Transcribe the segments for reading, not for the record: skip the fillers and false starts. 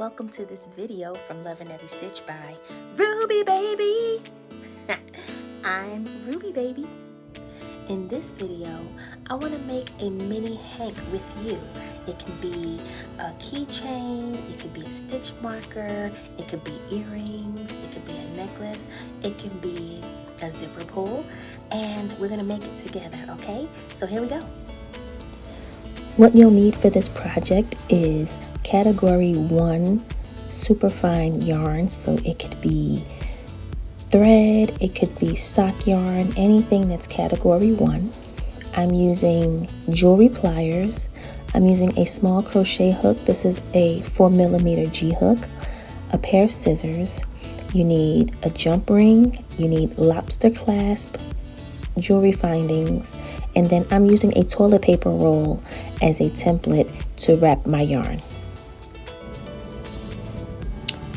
welcome to this video from Loving Every Stitch by Ruby Baby. I'm Ruby Baby. In this video, I want to make a mini hank with you. It can be a keychain, it could be a stitch marker, it could be earrings, it could be a necklace, it can be a zipper pull, and we're going to make it together, okay? So here we go. What you'll need for this project is category 1 superfine yarn. So it could be thread, it could be sock yarn, anything that's category 1. I'm using jewelry pliers. I'm using a small crochet hook. This is a 4mm G hook, a pair of scissors. You need a jump ring, you need lobster clasp, jewelry findings, and then I'm using a toilet paper roll as a template to wrap my yarn.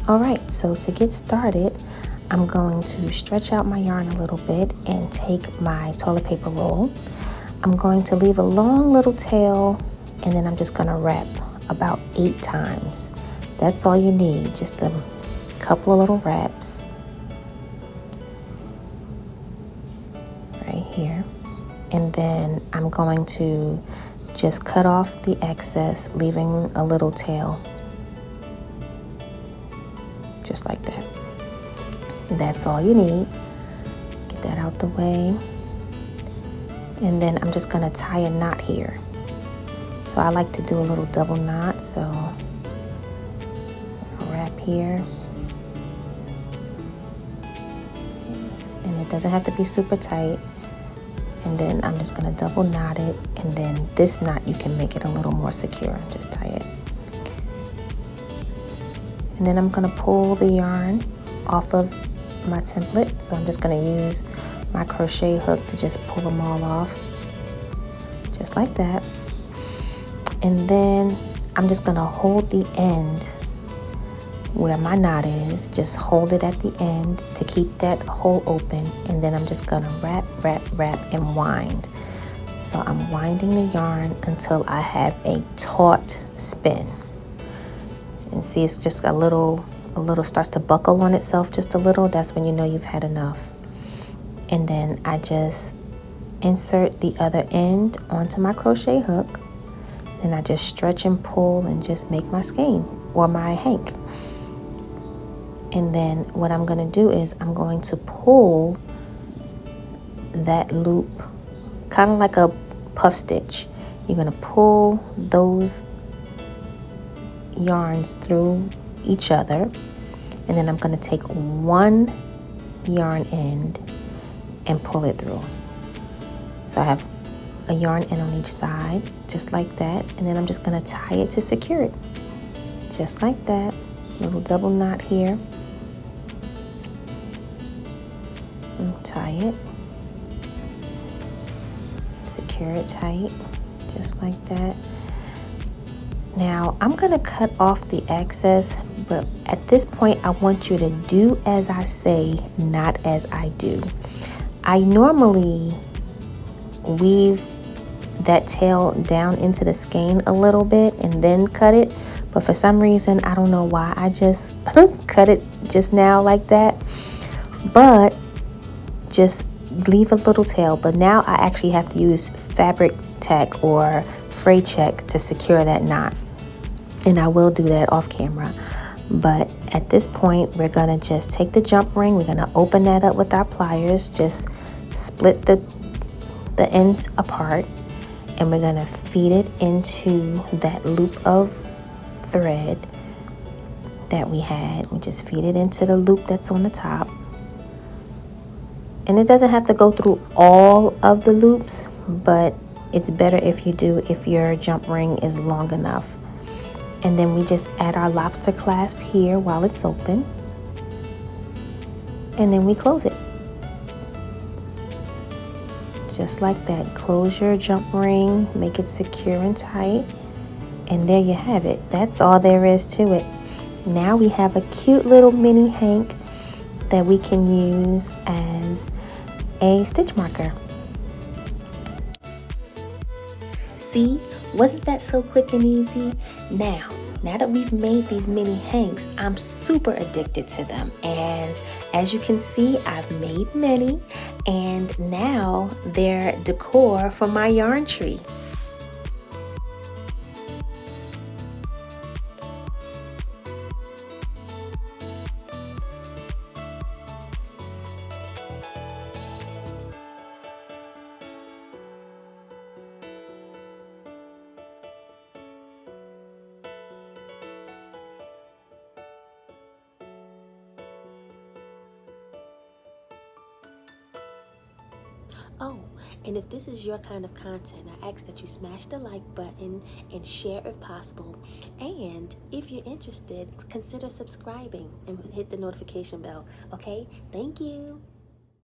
Alright, so to get started, I'm going to stretch out my yarn a little bit and take my toilet paper roll. I'm going to leave a long little tail, and then I'm just going to wrap about 8 times. That's all you need, just a couple of little wraps right here. And then I'm going to just cut off the excess, leaving a little tail, just like that. That's all you need. Get that out the way. And then I'm just gonna tie a knot here. So I like to do a little double knot, so I'll wrap here. And it doesn't have to be super tight. And then I'm just going to double knot it, and then this knot you can make it a little more secure. Just tie it. And then I'm going to pull the yarn off of my template. So I'm just going to use my crochet hook to just pull them all off, just like that. And then I'm just going to hold the end where my knot is, just hold it at the end to keep that hole open, and then I'm just gonna wrap, and wind. So I'm winding the yarn until I have a taut spin. And see, it's just a little starts to buckle on itself just a little. That's when you know you've had enough. And then I just insert the other end onto my crochet hook, and I just stretch and pull and just make my skein or my hank. And then what I'm going to do is I'm going to pull that loop, kind of like a puff stitch. You're going to pull those yarns through each other. And then I'm going to take one yarn end and pull it through. So I have a yarn end on each side, just like that. And then I'm just going to tie it to secure it. Just like that. Little double knot here. And tie it, secure it tight, just like that. Now I'm gonna cut off the excess, but at this point I want you to do as I say, not as I do. I normally weave that tail down into the skein a little bit and then cut it, but for some reason, I don't know why, I just cut it just now like that. But just leave a little tail, but now I actually have to use fabric tack or fray check to secure that knot, and I will do that off camera. But at this point, we're gonna just take the jump ring, we're gonna open that up with our pliers, just split the ends apart, and we're gonna feed it into that loop of thread that we had. We just feed it into the loop that's on the top. And it doesn't have to go through all of the loops, but it's better if you do, if your jump ring is long enough. And then we just add our lobster clasp here while it's open. And then we close it. Just like that. Close your jump ring, make it secure and tight. And there you have it. That's all there is to it. Now we have a cute little mini hank that we can use as a stitch marker. See, wasn't that so quick and easy? Now, Now that we've made these mini hanks, I'm super addicted to them. And as you can see, I've made many, and now they're decor for my yarn tree. Oh, and if this is your kind of content, I ask that you smash the like button and share if possible. And if you're interested, consider subscribing and hit the notification bell. Okay? Thank you.